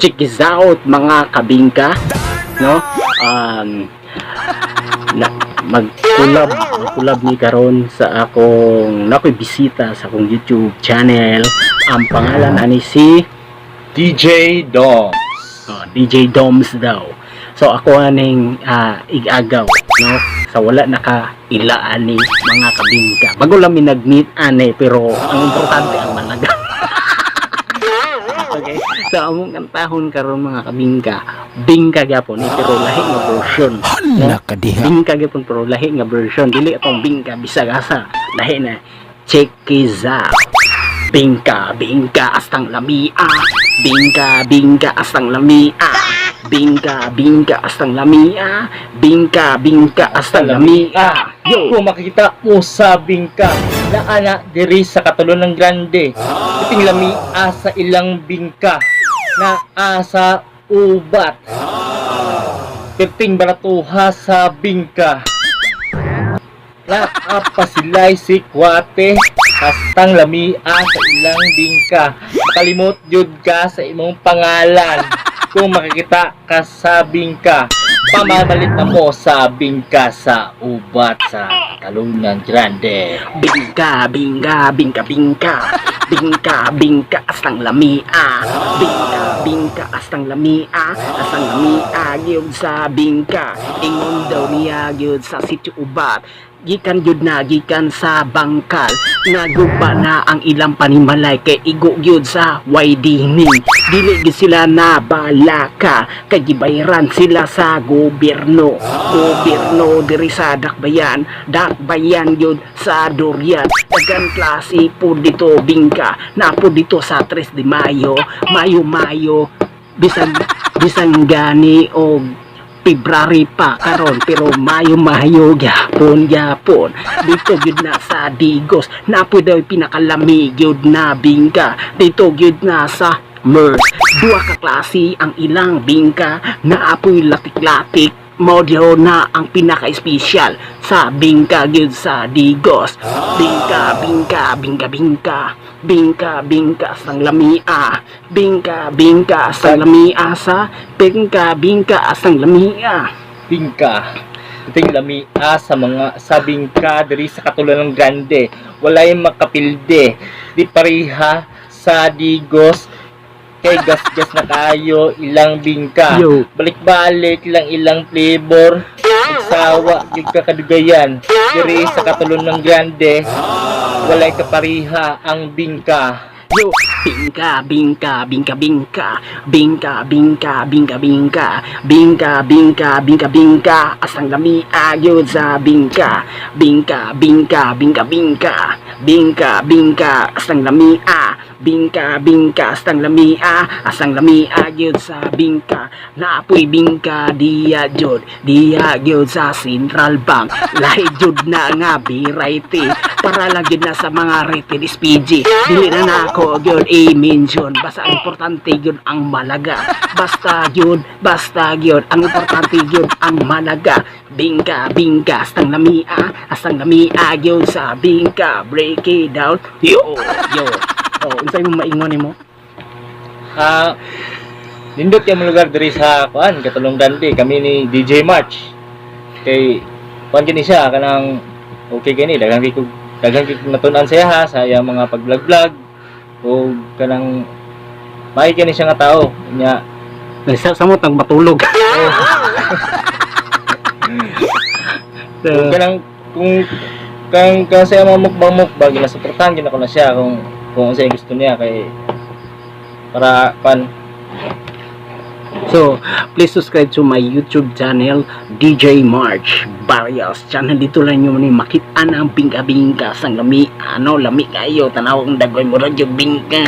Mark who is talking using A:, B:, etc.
A: check this out mga kabingka, no? Magkulab ni karon sa akong bisita sa akong YouTube channel. Ang pangalan ani si
B: DJ Doms.
A: DJ Doms daw. So ako aning igagaw, no? Sa wala nakailaan ni mga kabingka. Bago lang mi nag-meet ane, pero ang importante ang malaga. Okay. So among kantahon karon mga kabingka, bingka gyapon ni pero lahi nga version.
C: Hala ka diha.
A: Bingka gyapon pero lahi nga version. Dili atong bingka bisag asa. Lahi na. Check it out. Bingka, bingka astang lamia. Bingka, bingka astang lamia. Bingka, bingka astang lamia. Bingka, bingka astang lamia.
B: Yo, kung makikita mo sa bingka na ana diri sa Katulon ng Grande, iting lamia sa ilang bingka na asa ubat. Piting baratuha sa bingka. Naapa sila'y si Kwate hastang lamia sa ilang bingka. Makalimot jud ka sa imong pangalan kung makikita ka sa bingka. Pamamalit na mo sa bingka sa ubat sa Talunan Grande.
A: Bingka, bingka, bingka, bingka. Bingka, bingka astang lamia. Bingka, bingka astang lamia. Astang lamia gyud sa bingka. Ingon daw niya gyud sa sitio ubat. Gikan gyud na gikan sa bangkal. Naguba na ang ilang panimalay kay igo gyud sa Waydini. Dili gyud sila na balaka kay gibayran sila sa gobyerno. Gobyerno diri sa Dakbayan. Dakbayan gyud sa Durian. Dagan klase po dito bingka. Na po dito sa 3 de Mayo. Mayo bisan gani o February pa karon pero Mayo gyapon dito gyud na sa Digos napoy daw pinakalami gyud na bingka dito gyud na sa Merz. Duha ka klase ang ilang bingka na apoy latik-latik model na ang pinaka-espesyal sa bingka gyud sa Digos. Bingka, bingka, bingka, bingka. Bingka, bingka sang lamia. Bingka, bingka sang lamia sa bingka, bingka sang lamia.
B: Bingka. Iting lamia sa bingka diri sa Katulon ng Grande. Walay makapilde. Di pariha sa Digos kay gas-gas na kayo ilang bingka.
A: Yo.
B: Balik-balik lang ilang flavor. Magsawa yung kakadugayan. Diri sa Katulon ng Grande, walay kapariha ang bingka.
A: Yo, bingka, bingka, bingka, bingka. Bingka, bingka, bingka, bingka. Bingka, bingka, bingka, bingka. Asang lamia gyud sa bingka. Bingka, bingka, bingka, bingka. Bingka, bingka, asang lamia. Bingka, bingka, asang lamia. Asang lamia gyud sa bingka. Naapoy bingka diya gyud sa Central Bank. Lahi jud na nga variety. Para lang gyud na sa mga rated SPG. Dili na nako gyud i-mention. Basta ang importante gyud ang malaga. Basta gyud ang importante gyud ang malaga. Bingka, bingka, astang lamia gyud sa bingka. Break it down. Yo. Oh, unsay mo maingon nimo?
B: Nindot yung lugar diri sa Katulon Grande. Kami ni DJ March. Kay kuan gini siya kanang okay gini daghang natunan siya ha sa iyang mga pag-vlog o kanang may gani siya nga tao nya
A: Samot ang matulog.
B: kung sa mga mukbang ginasuportahan gina ko na siya kung sa gusto niya kay para pan.
A: So, please subscribe to my YouTube channel, DJ March Barrios channel. Dito lang nyo ni makita na ang bingka-bingka sang lami. Lami kayo. Tanawang dagoy mo radyo bingka.